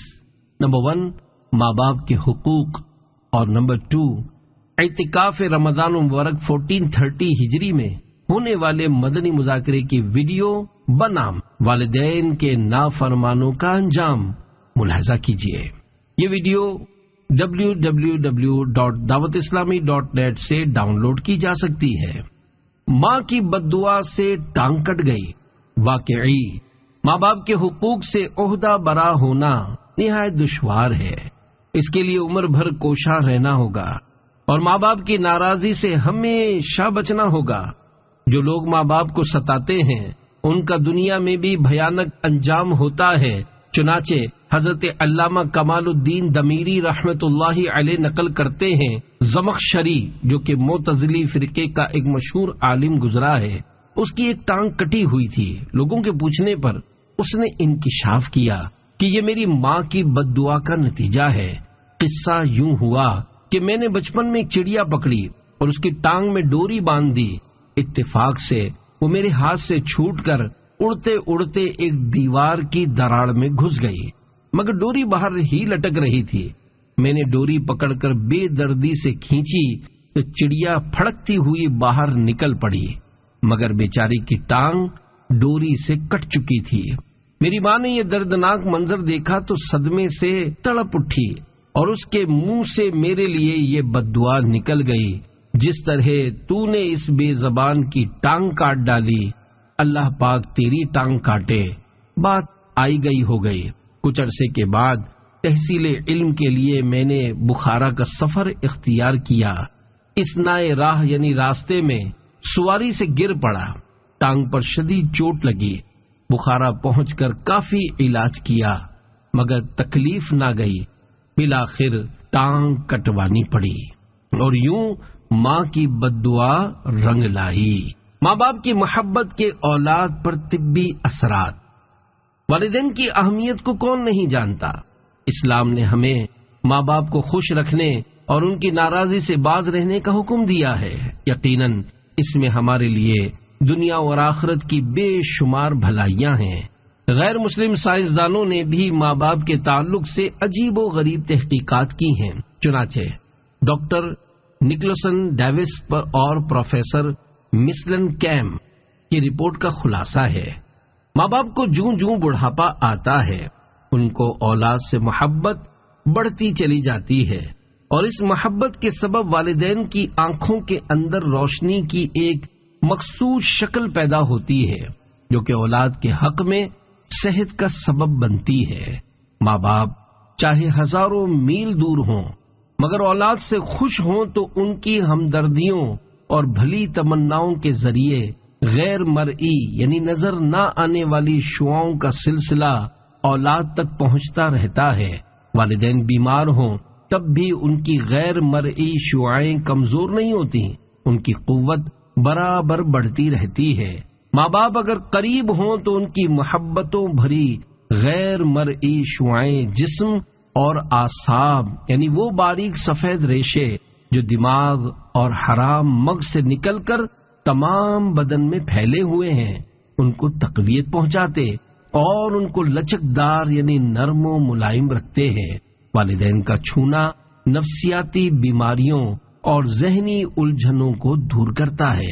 نمبر 1 ماں باپ کے حقوق اور نمبر 2 اعتکاف رمضان المبارک 1430 ہجری میں ہونے والے مدنی مذاکرے کی ویڈیو بنام والدین کے نافرمانوں کا انجام ملاحظہ کیجیے۔ یہ ویڈیو www.dawatislami.net سے ڈاؤن لوڈ کی جا سکتی ہے۔ ماں کی بددعا سے ٹانگ کٹ گئی۔ واقعی ماں باپ کے حقوق سے عہدہ برا ہونا نہایت دشوار ہے، اس کے لیے عمر بھر کوشاں رہنا ہوگا اور ماں باپ کی ناراضی سے ہمیشہ بچنا ہوگا۔ جو لوگ ماں باپ کو ستاتے ہیں ان کا دنیا میں بھی بھیانک انجام ہوتا ہے، چنانچہ حضرت علامہ کمال الدین دمیری رحمت اللہ علیہ نقل کرتے ہیں، زمخشری جو کہ معتزلی فرقے کا ایک مشہور عالم گزرا ہے، اس کی ایک ٹانگ کٹی ہوئی تھی۔ لوگوں کے پوچھنے پر اس نے انکشاف کیا کہ یہ میری ماں کی بد دعا کا نتیجہ ہے۔ قصہ یوں ہوا کہ میں نے بچپن میں ایک چڑیا پکڑی اور اس کی ٹانگ میں ڈوری باندھ دی، اتفاق سے وہ میرے ہاتھ سے چھوٹ کر اڑتے اڑتے ایک دیوار کی دراڑ میں گھس گئی، مگر ڈوری باہر ہی لٹک رہی تھی۔ میں نے ڈوری پکڑ کر بے دردی سے کھینچی تو چڑیا پھڑکتی ہوئی باہر نکل پڑی، مگر بیچاری کی ٹانگ ڈوری سے کٹ چکی تھی۔ میری ماں نے یہ دردناک منظر دیکھا تو صدمے سے تڑپ اٹھی اور اس کے منہ سے میرے لیے یہ بد دعا نکل گئی، جس طرح تو نے اس بے زبان کی ٹانگ کاٹ ڈالی، اللہ پاک تیری ٹانگ کاٹے۔ بات آئی گئی ہو گئی۔ کچھ عرصے کے بعد تحصیل علم کے لیے میں نے بخارا کا سفر اختیار کیا۔ اثناء راہ یعنی راستے میں سواری سے گر پڑا، ٹانگ پر شدید چوٹ لگی۔ بخارا پہنچ کر کافی علاج کیا مگر تکلیف نہ گئی، بالآخر ٹانگ کٹوانی پڑی اور یوں ماں کی بد دعا رنگ لائی۔ ماں باپ کی محبت کے اولاد پر طبی اثرات۔ والدین کی اہمیت کو کون نہیں جانتا؟ اسلام نے ہمیں ماں باپ کو خوش رکھنے اور ان کی ناراضی سے باز رہنے کا حکم دیا ہے۔ یقیناً اس میں ہمارے لیے دنیا اور آخرت کی بے شمار بھلائیاں ہیں۔ غیر مسلم سائنسدانوں نے بھی ماں باپ کے تعلق سے عجیب و غریب تحقیقات کی ہیں۔ چنانچہ ڈاکٹر نکلسن ڈیوس اور پروفیسر مسلن کیم کی رپورٹ کا خلاصہ ہے، ماں باپ کو جوں جوں بڑھاپا آتا ہے ان کو اولاد سے محبت بڑھتی چلی جاتی ہے اور اس محبت کے سبب والدین کی آنکھوں کے اندر روشنی کی ایک مخصوص شکل پیدا ہوتی ہے جو کہ اولاد کے حق میں صحت کا سبب بنتی ہے۔ ماں باپ چاہے ہزاروں میل دور ہوں مگر اولاد سے خوش ہوں تو ان کی ہمدردیوں اور بھلی تمناؤں کے ذریعے غیر مرئی یعنی نظر نہ آنے والی شعاؤں کا سلسلہ اولاد تک پہنچتا رہتا ہے۔ والدین بیمار ہوں تب بھی ان کی غیر مرئی شعائیں کمزور نہیں ہوتی، ان کی قوت برابر بڑھتی رہتی ہے۔ ماں باپ اگر قریب ہوں تو ان کی محبتوں بھری غیر مرئی شعائیں جسم اور اعصاب یعنی وہ باریک سفید ریشے جو دماغ اور حرام مغز سے نکل کر تمام بدن میں پھیلے ہوئے ہیں ان کو تقویت پہنچاتے اور ان کو لچکدار یعنی نرم و ملائم رکھتے ہیں۔ والدین کا چھونا نفسیاتی بیماریوں اور ذہنی الجھنوں کو دور کرتا ہے۔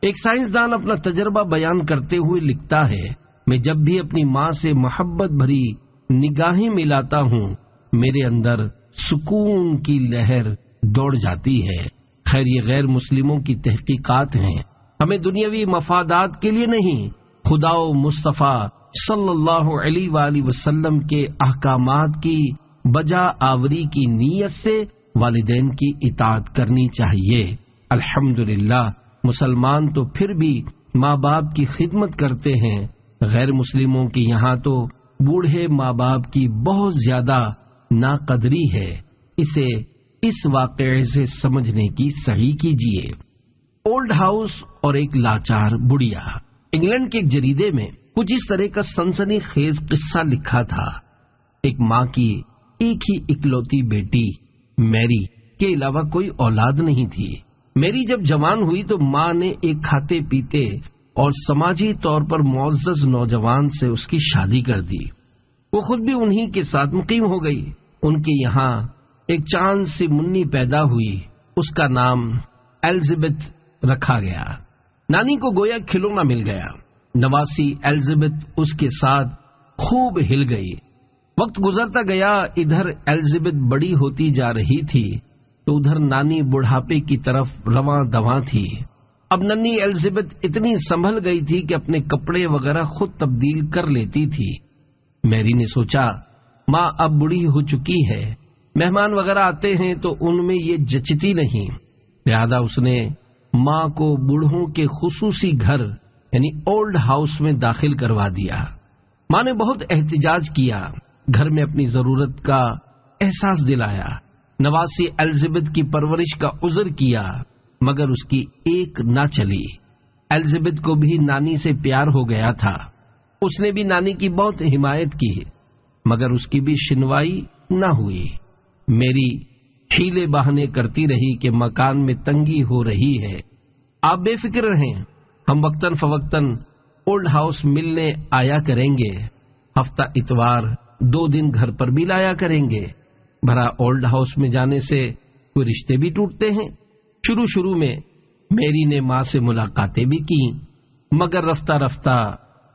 ایک سائنسدان اپنا تجربہ بیان کرتے ہوئے لکھتا ہے، میں جب بھی اپنی ماں سے محبت بھری نگاہیں ملاتا ہوں میرے اندر سکون کی لہر دوڑ جاتی ہے۔ خیر یہ غیر مسلموں کی تحقیقات ہیں، ہمیں دنیاوی مفادات کے لیے نہیں، خدا و مصطفیٰ صلی اللہ علیہ وآلہ وسلم کے احکامات کی بجا آوری کی نیت سے والدین کی اطاعت کرنی چاہیے۔ الحمدللہ مسلمان تو پھر بھی ماں باپ کی خدمت کرتے ہیں، غیر مسلموں کے یہاں تو بوڑھے ماں باپ کی بہت زیادہ ناقدری ہے۔ اسے اس واقعے سے سمجھنے کی صحیح کیجیے۔ اولڈ ہاؤس اور ایک لاچار بڑھیا۔ انگلینڈ کے ایک جریدے میں کچھ اس طرح کا سنسنی خیز قصہ لکھا تھا۔ ایک ماں کی ایک ہی اکلوتی بیٹی میری کے علاوہ کوئی اولاد نہیں تھی۔ میری جب جوان ہوئی تو ماں نے ایک کھاتے پیتے اور سماجی طور پر معزز نوجوان سے اس کی شادی کر دی۔ وہ خود بھی انہی کے ساتھ مقیم ہو گئی۔ ان کے یہاں ایک چاند سی منی پیدا ہوئی، اس کا نام ایلزبتھ رکھا گیا۔ نانی کو گویا کھلونا مل گیا۔ نواسی ایلزبتھ اس کے ساتھ خوب ہل گئی۔ وقت گزرتا گیا، ادھر ایلزبتھ بڑی ہوتی جا رہی تھی تو ادھر نانی بڑھاپے کی طرف رواں دواں تھی۔ اب ننھی ایلزبتھ اتنی سنبھل گئی تھی کہ اپنے کپڑے وغیرہ خود تبدیل کر لیتی تھی۔ میری نے سوچا ماں اب بوڑھی ہو چکی ہے، مہمان وغیرہ آتے ہیں تو ان میں یہ جچتی نہیں، لہذا اس نے ماں کو بوڑھوں کے خصوصی گھر یعنی اولڈ ہاؤس میں داخل کروا دیا۔ ماں نے بہت احتجاج کیا، گھر میں اپنی ضرورت کا احساس دلایا، نواسی ایلزبتھ کی پرورش کا عذر کیا، مگر اس کی ایک نہ چلی۔ ایلزبتھ کو بھی نانی سے پیار ہو گیا تھا، اس نے بھی نانی کی بہت حمایت کی، مگر اس کی بھی شنوائی نہ ہوئی۔ میری حیلے بہانے کرتی رہی کہ مکان میں تنگی ہو رہی ہے، آپ بے فکر رہیں، ہم وقتاً فوقتاً اولڈ ہاؤس ملنے آیا کریں گے، ہفتہ اتوار 2 دن گھر پر بھی لایا کریں گے۔ بھرا اولڈ ہاؤس میں جانے سے کوئی رشتے بھی ٹوٹتے ہیں۔ شروع میں میری نے ماں سے ملاقاتیں بھی کی، مگر رفتہ رفتہ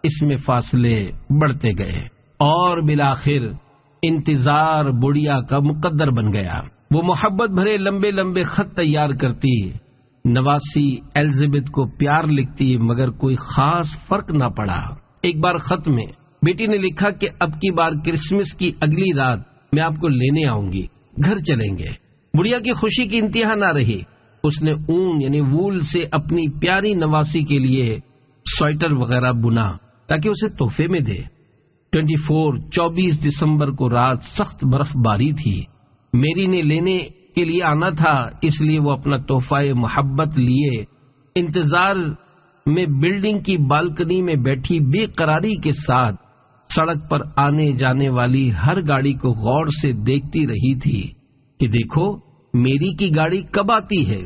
اس میں فاصلے بڑھتے گئے اور بالآخر انتظار بڑھیا کا مقدر بن گیا۔ وہ محبت بھرے لمبے لمبے خط تیار کرتی، نواسی ایلزبتھ کو پیار لکھتی، مگر کوئی خاص فرق نہ پڑا۔ ایک بار خط میں بیٹی نے لکھا کہ اب کی بار کرسمس کی اگلی رات میں آپ کو لینے آؤں گی، گھر چلیں گے۔ بڑھیا کی خوشی کی انتہا نہ رہی، اس نے اون یعنی وول سے اپنی پیاری نواسی کے لیے سویٹر وغیرہ بنا تاکہ اسے تحفے میں دے۔ 24 دسمبر کو رات سخت برف باری تھی، میری نے لینے کے لیے آنا تھا، اس لیے وہ اپنا تحفہ محبت لیے انتظار میں بلڈنگ کی بالکنی میں بیٹھی بے قراری کے ساتھ سڑک پر آنے جانے والی ہر گاڑی کو غور سے دیکھتی رہی تھی کہ دیکھو میری کی گاڑی کب آتی ہے۔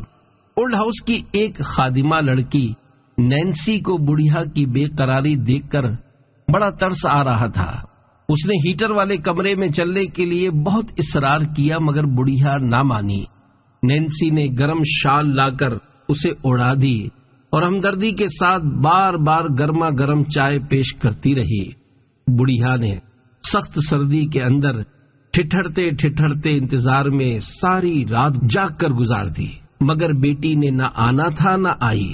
اولڈ ہاؤس کی ایک خادمہ لڑکی نینسی کو بڑھیا کی بے قراری دیکھ کر بڑا ترس آ رہا تھا۔ اس نے ہیٹر والے کمرے میں چلنے کے لیے بہت اصرار کیا، مگر بڑھیا نہ مانی۔ نینسی نے گرم شال لا کر اسے اڑا دی اور ہمدردی کے ساتھ بار بار گرما گرم چائے پیش کرتی رہی۔ بڑھیا نے سخت سردی کے اندر ٹھٹھرتے ٹھٹھرتے انتظار میں ساری رات جاگ کر گزار دی، مگر بیٹی نے نہ آنا تھا نہ آئی۔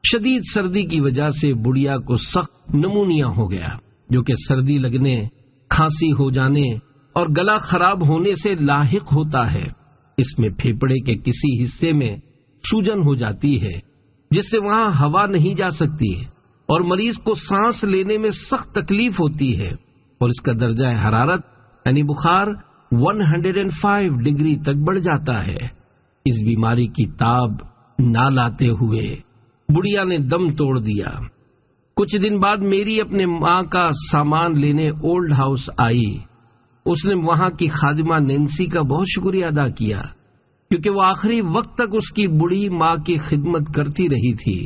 شدید سردی کی وجہ سے بڑھیا کو سخت نمونیا ہو گیا، جو کہ سردی لگنے، کھانسی ہو جانے اور گلا خراب ہونے سے لاحق ہوتا ہے۔ اس میں پھیپھڑے کے کسی حصے میں سوجن ہو جاتی ہے، جس سے وہاں ہوا نہیں جا سکتی اور مریض کو سانس لینے میں سخت تکلیف ہوتی ہے، اور اس کا درجہ حرارت یعنی بخار 105 ڈگری تک بڑھ جاتا ہے۔ اس بیماری کی تاب نہ لاتے ہوئے بڑھیا نے دم توڑ دیا۔ کچھ دن بعد میری اپنے ماں کا سامان لینے اولڈ ہاؤس آئی۔ اس نے وہاں کی خادمہ نینسی کا بہت شکریہ ادا کیا۔ کیونکہ وہ آخری وقت تک اس کی بوڑھی ماں کی خدمت کرتی رہی تھی۔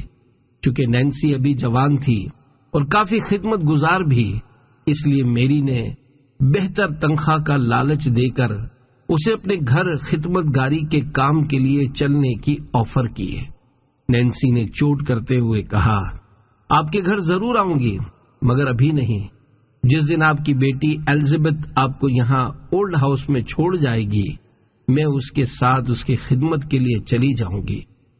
چونکہ نینسی ابھی جوان تھی اور کافی خدمت گزار بھی، اس لیے میری نے بہتر تنخواہ کا لالچ دے کر اسے اپنے گھر خدمت گاری کے کام کے لیے چلنے کی آفر کی۔ نینسی نے چوٹ کرتے ہوئے کہا، آپ کے گھر ضرور آؤں گی، مگر ابھی نہیں۔ جس دن آپ کی بیٹی الزبتھ آپ کو یہاں اولڈ ہاؤس میں چھوڑ جائے گی، میں اس کے ساتھ اس کی خدمت کے لیے چلی جاؤں گی۔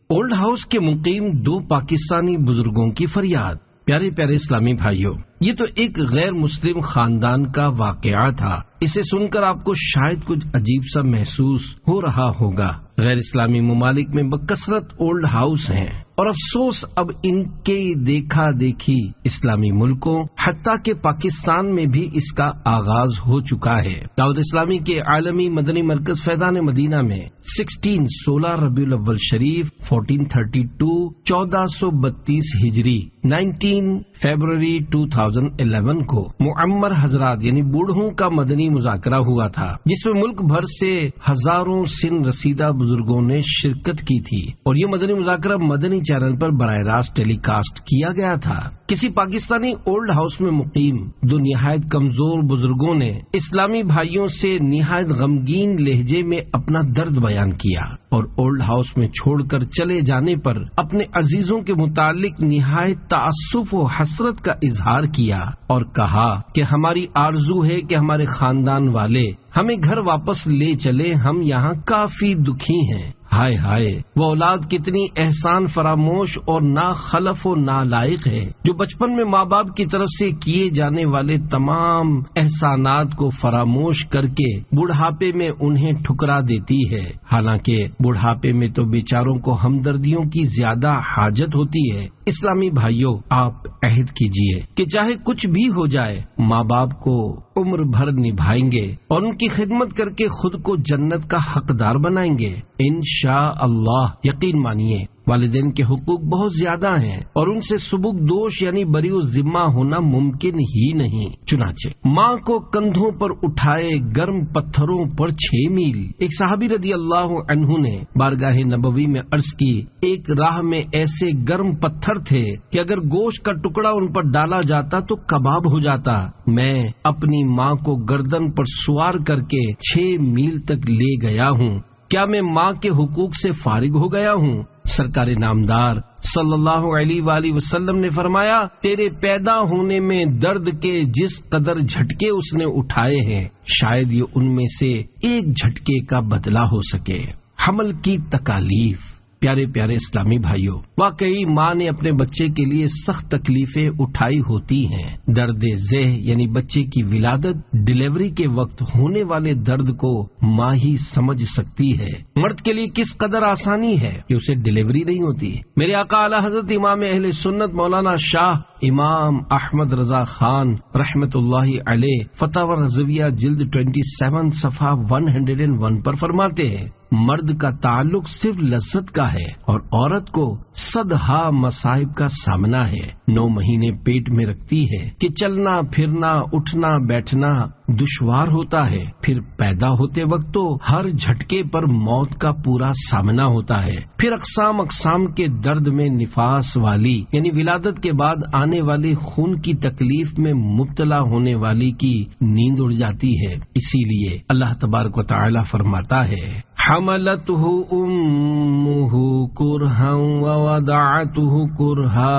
اولڈ ہاؤس کے مقیم 2 پاکستانی بزرگوں کی فریاد۔ پیارے پیارے اسلامی بھائیوں، یہ تو ایک غیر مسلم خاندان کا واقعہ تھا۔ اسے سن کر آپ کو شاید کچھ عجیب سا محسوس ہو رہا ہوگا۔ غیر اسلامی ممالک میں بکثرت اولڈ ہاؤس ہیں، اور افسوس اب ان کے دیکھا دیکھی اسلامی ملکوں حتیٰ کہ پاکستان میں بھی اس کا آغاز ہو چکا ہے۔ دعوت اسلامی کے عالمی مدنی مرکز فیضان مدینہ میں 16 ربیع الاول شریف 1432 1432 ہجری 19 فروری 2011 کو معمر حضرات یعنی بوڑھوں کا مدنی مذاکرہ ہوا تھا، جس میں ملک بھر سے ہزاروں سن رسیدہ بزرگوں نے شرکت کی تھی، اور یہ مدنی مذاکرہ مدنی چینل پر براہ راست ٹیلی کاسٹ کیا گیا تھا۔ کسی پاکستانی اولڈ ہاؤس میں مقیم 2 نہایت کمزور بزرگوں نے اسلامی بھائیوں سے نہایت غمگین لہجے میں اپنا درد بیان کیا، اور اولڈ ہاؤس میں چھوڑ کر چلے جانے پر اپنے عزیزوں کے متعلق نہایت تعصف و حسرت کا اظہار کیا، اور کہا کہ ہماری آرزو ہے کہ ہمارے خاندان والے ہمیں گھر واپس لے چلے، ہم یہاں کافی دکھی ہیں۔ ہائے ہائے، وہ اولاد کتنی احسان فراموش اور ناخلف و نالائق ہے، جو بچپن میں ماں باپ کی طرف سے کیے جانے والے تمام احسانات کو فراموش کر کے بڑھاپے میں انہیں ٹھکرا دیتی ہے۔ حالانکہ بڑھاپے میں تو بیچاروں کو ہمدردیوں کی زیادہ حاجت ہوتی ہے۔ اسلامی بھائیوں، آپ عہد کیجئے کہ چاہے کچھ بھی ہو جائے، ماں باپ کو عمر بھر نبھائیں گے اور ان کی خدمت کر کے خود کو جنت کا حقدار بنائیں گے انشاءاللہ۔ یقین مانیے، والدین کے حقوق بہت زیادہ ہیں اور ان سے سبک دوش یعنی بری و ذمہ ہونا ممکن ہی نہیں۔ چنانچہ ماں کو کندھوں پر اٹھائے گرم پتھروں پر 6 میل۔ ایک صحابی رضی اللہ عنہ نے بارگاہ نبوی میں عرض کی، ایک راہ میں ایسے گرم پتھر تھے کہ اگر گوشت کا ٹکڑا ان پر ڈالا جاتا تو کباب ہو جاتا۔ میں اپنی ماں کو گردن پر سوار کر کے 6 میل تک لے گیا ہوں۔ کیا میں ماں کے حقوق سے فارغ ہو گیا ہوں؟ سرکار نامدار صلی اللہ علیہ وآلہ وسلم نے فرمایا، تیرے پیدا ہونے میں درد کے جس قدر جھٹکے اس نے اٹھائے ہیں، شاید یہ ان میں سے ایک جھٹکے کا بدلہ ہو سکے۔ حمل کی تکالیف۔ پیارے پیارے اسلامی بھائیوں، واقعی ماں نے اپنے بچے کے لیے سخت تکلیفیں اٹھائی ہوتی ہیں۔ درد ذہ یعنی بچے کی ولادت، ڈیلیوری کے وقت ہونے والے درد کو ماں ہی سمجھ سکتی ہے۔ مرد کے لیے کس قدر آسانی ہے کہ اسے ڈیلیوری نہیں ہوتی۔ میرے آقا اعلی حضرت امام اہل سنت مولانا شاہ امام احمد رضا خان رحمت اللہ علیہ فتاوی رضویہ جلد 27 صفحہ 101 پر فرماتے ہیں، مرد کا تعلق صرف لذت کا ہے اور عورت کو صدہا مصائب کا سامنا ہے۔ 9 مہینے پیٹ میں رکھتی ہے کہ چلنا پھرنا اٹھنا بیٹھنا دشوار ہوتا ہے، پھر پیدا ہوتے وقت تو ہر جھٹکے پر موت کا پورا سامنا ہوتا ہے، پھر اقسام اقسام کے درد میں نفاس والی یعنی ولادت کے بعد آنے والے خون کی تکلیف میں مبتلا ہونے والی کی نیند اڑ جاتی ہے۔ اسی لیے اللہ تبارک و تعالی فرماتا ہے، حملته امه کرہا ووضعته کرہا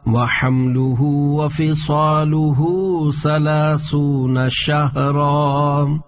وحمله وفصاله 30 شہرا۔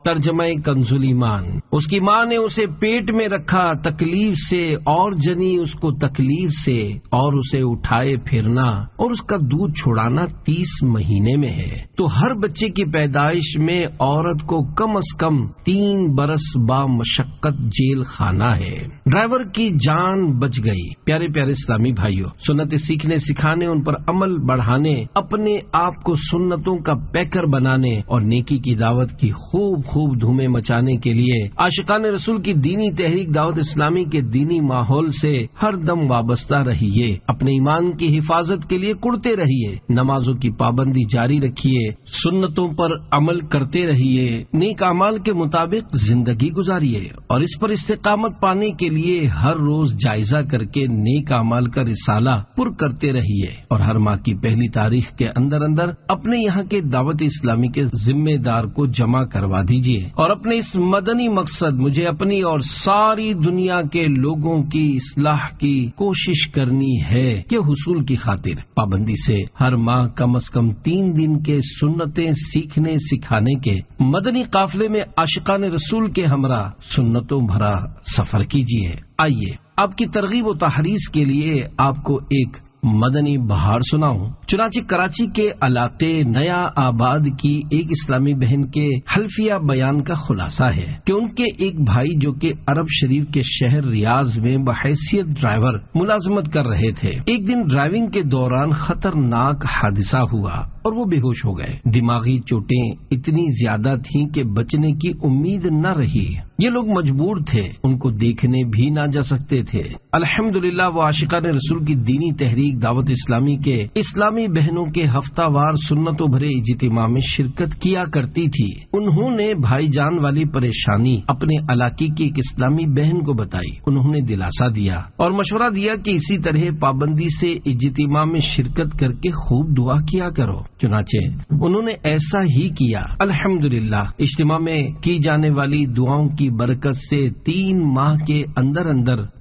ترجمہ کنز ایمان، اس کی ماں نے اسے پیٹ میں رکھا تکلیف سے اور جنی اس کو تکلیف سے، اور اسے اٹھائے پھرنا اور اس کا دودھ چھڑانا 30 مہینے میں ہے۔ تو ہر بچے کی پیدائش میں عورت کو کم از کم 3 برس با مشقت جیل خانہ ہے۔ ڈرائیور کی جان بچ گئی۔ پیارے پیارے اسلامی بھائیوں، سنتیں سیکھنے سکھانے، ان پر عمل بڑھانے، اپنے آپ کو سنتوں کا پیکر بنانے اور نیکی کی دعوت کی خوب دھومیں مچانے کے لیے عاشقان رسول کی دینی تحریک دعوت اسلامی کے دینی ماحول سے ہر دم وابستہ رہیے۔ اپنے ایمان کی حفاظت کے لیے کڑتے رہیے، نمازوں کی پابندی جاری رکھیے، سنتوں پر عمل کرتے رہیے، نیک اعمال کے مطابق زندگی گزاریے اور اس پر استقامت پانے کے لیے ہر روز جائزہ کر کے نیک اعمال کا رسالہ پر کرتے رہیے اور ہر ماہ کی پہلی تاریخ کے اندر اپنے یہاں کے دعوت اسلامی کے ذمہ دار کو جمع کروا دیجیے اور اپنے اس مدنی مقصد مجھے اپنی اور ساری دنیا کے لوگوں کی اصلاح کی کوشش کرنی ہے کہ حصول کی خاطر پابندی سے ہر ماہ کم از کم 3 دن کے سنتیں سیکھنے سکھانے کے مدنی قافلے میں عاشقان رسول کے ہمراہ سنتوں بھرا سفر کیجیے۔ آئیے آپ کی ترغیب و تحریض کے لیے آپ کو ایک مدنی بہار سناؤں۔ چنانچہ کراچی کے علاقے نیا آباد کی ایک اسلامی بہن کے حلفیہ بیان کا خلاصہ ہے کہ ان کے ایک بھائی جو کہ عرب شریف کے شہر ریاض میں بحیثیت ڈرائیور ملازمت کر رہے تھے، ایک دن ڈرائیونگ کے دوران خطرناک حادثہ ہوا اور وہ بے ہوش ہو گئے۔ دماغی چوٹیں اتنی زیادہ تھیں کہ بچنے کی امید نہ رہی۔ یہ لوگ مجبور تھے، ان کو دیکھنے بھی نہ جا سکتے تھے۔ الحمدللہ وہ عاشقان رسول کی دینی تحریک دعوت اسلامی کے اسلامی بہنوں کے ہفتہ وار سنتوں بھرے اجتماع میں شرکت کیا کرتی تھی۔ انہوں نے بھائی جان والی پریشانی اپنے علاقے کی ایک اسلامی بہن کو بتائی۔ انہوں نے دلاسا دیا اور مشورہ دیا کہ اسی طرح پابندی سے اجتماع میں شرکت کر کے خوب دعا کیا کرو۔ چنانچہ انہوں نے ایسا ہی کیا۔ الحمدللہ اجتماع میں کی جانے والی دعاؤں کی برکت سے 3 ماہ کے اندر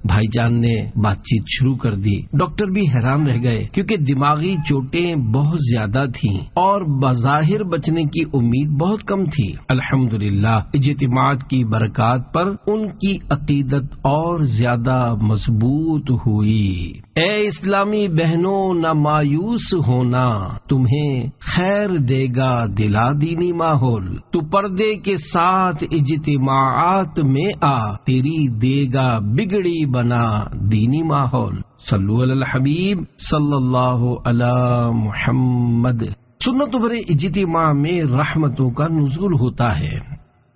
بھائی جان نے بات چیت شروع کر دی۔ ڈاکٹر بھی حیران رہ گئے کیونکہ دماغی چوٹیں بہت زیادہ تھیں اور بظاہر بچنے کی امید بہت کم تھی۔ الحمدللہ اجتماعات کی برکات پر ان کی عقیدت اور زیادہ مضبوط ہوئی۔ اے اسلامی بہنوں نہ مایوس ہونا، تمہیں خیر دے گا دلا دینی ماحول، تو پردے کے ساتھ اجتماعات میں آ، تیری دے گا بگڑی بنا دینی ماحول۔ صلو علی الحبیب صلی اللہ علی محمد۔ سنتوں بھرے اجتماع میں رحمتوں کا نزول ہوتا ہے۔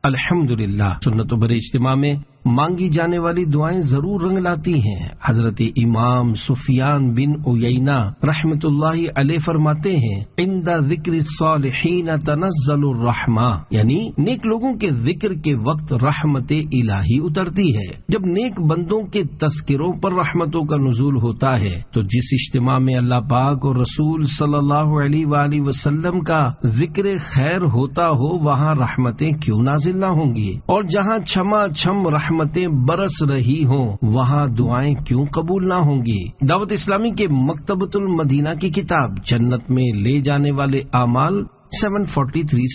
الحمدللہ سنتوں بھرے اجتماع میں مانگی جانے والی دعائیں ضرور رنگ لاتی ہیں۔ حضرت امام سفیان بن عیینہ رحمت اللہ علیہ فرماتے ہیں، عند ذکر الصالحین تنزل الرحمہ، یعنی نیک لوگوں کے ذکر کے وقت رحمت الہی اترتی ہے۔ جب نیک بندوں کے تذکروں پر رحمتوں کا نزول ہوتا ہے تو جس اجتماع میں اللہ پاک اور رسول صلی اللہ علیہ وآلہ وسلم کا ذکر خیر ہوتا ہو، وہاں رحمتیں کیوں نازل نہ ہوں گی، اور جہاں چھما چھم رحمتیں برس رہی ہوں وہاں دعائیں کیوں قبول نہ ہوں گی۔ دعوت اسلامی کے مکتبۃ المدینہ کی کتاب جنت میں لے جانے والے اعمال 743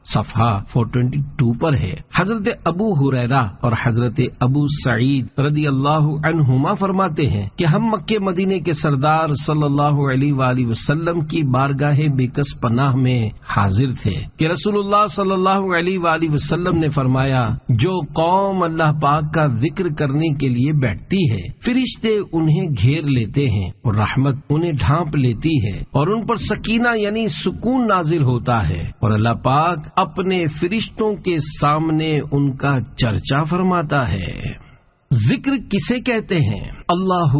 صفحہ 422 پر ہے۔ حضرت ابو ہریرہ اور حضرت ابو سعید رضی اللہ عنہما فرماتے ہیں کہ ہم مکہ مدینے کے سردار صلی اللہ علیہ وآلہ وسلم کی بارگاہ بکس پناہ میں حاضر تھے کہ رسول اللہ صلی اللہ علیہ وآلہ وسلم نے فرمایا، جو قوم اللہ پاک کا ذکر کرنے کے لیے بیٹھتی ہے، فرشتے انہیں گھیر لیتے ہیں اور رحمت انہیں ڈھانپ لیتی ہے اور ان پر سکینہ یعنی سکون نازل ہوتا ہے، اور اللہ پاک اپنے فرشتوں کے سامنے ان کا چرچا فرماتا ہے۔ ذکر کسے کہتے ہیں؟ اللہ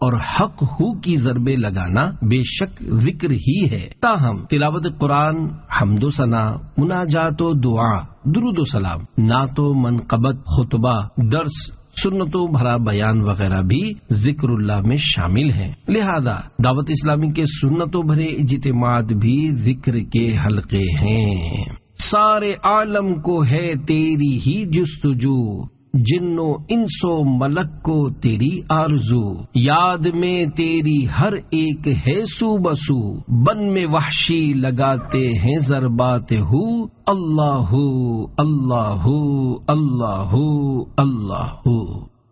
اور حق ہو کی ضربے لگانا بے شک ذکر ہی ہے، تاہم تلاوت قرآن، حمد و ثنا، مناجات و دعا، درود و سلام، نعت و منقبت، خطبہ، درس، سنتوں بھرا بیان وغیرہ بھی ذکر اللہ میں شامل ہیں۔ لہذا دعوت اسلامی کے سنتوں بھرے اجتماعات بھی ذکر کے حلقے ہیں۔ سارے عالم کو ہے تیری ہی جستجو، جنو انسو ملک کو تیری آرزو، یاد میں تیری ہر ایک ہے سو بسو، بن میں وحشی لگاتے ہیں ضربات ہو، اللہ اللہ اللہ اللہ۔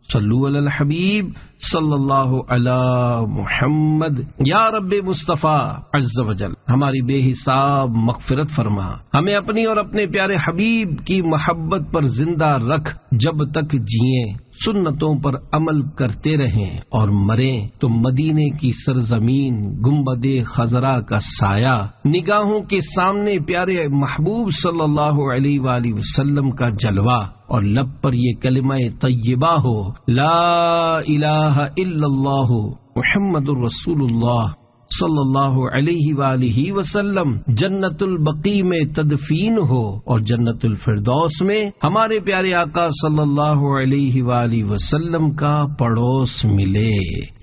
صلو علی الحبیب صلی اللہ علی محمد۔ یا رب مصطفیٰ عز و جل ہماری بے حساب مغفرت فرما، ہمیں اپنی اور اپنے پیارے حبیب کی محبت پر زندہ رکھ جب تک جئیں، سنتوں پر عمل کرتے رہیں اور مریں تو مدینے کی سرزمین، گنبد خضرا کا سایہ، نگاہوں کے سامنے پیارے محبوب صلی اللہ علیہ وآلہ وسلم کا جلوہ، اور لب پر یہ کلمہ طیبہ ہو، لا الہ الا اللہ محمد الرسول اللہ صلی اللہ علیہ وآلہ وسلم، جنت البقیع میں تدفین ہو اور جنت الفردوس میں ہمارے پیارے آقا صلی اللہ علیہ وآلہ وسلم کا پڑوس ملے۔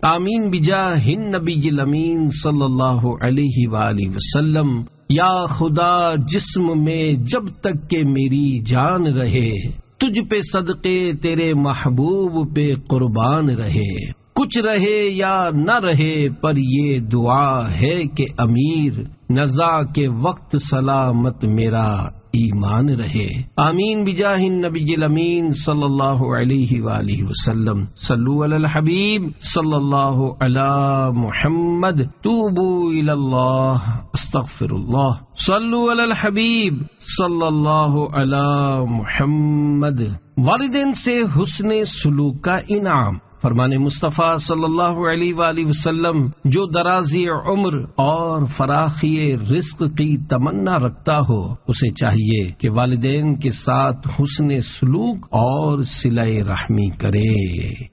آمین بجاہ النبی الامین صلی اللہ علیہ وآلہ وسلم۔ یا خدا جسم میں جب تک کہ میری جان رہے، تجھ پہ صدقے تیرے محبوب پہ قربان رہے، کچھ رہے یا نہ رہے پر یہ دعا ہے کہ امیر، نزاع کے وقت سلامت میرا ایمان رہے۔ آمین بجاہ النبی الامین صلی اللہ علیہ وآلہ وسلم۔ صلو علی الحبیب صلی اللہ علی محمد، توبوا الی اللہ، استغفر اللہ۔ صلو علی الحبیب صلی اللہ علی محمد۔ والدین سے حسن سلوک کا انعام۔ فرمان مصطفیٰ صلی اللہ علیہ وآلہ وسلم، جو درازی عمر اور فراخی رزق کی تمنا رکھتا ہو، اسے چاہیے کہ والدین کے ساتھ حسن سلوک اور صلہ رحمی کرے۔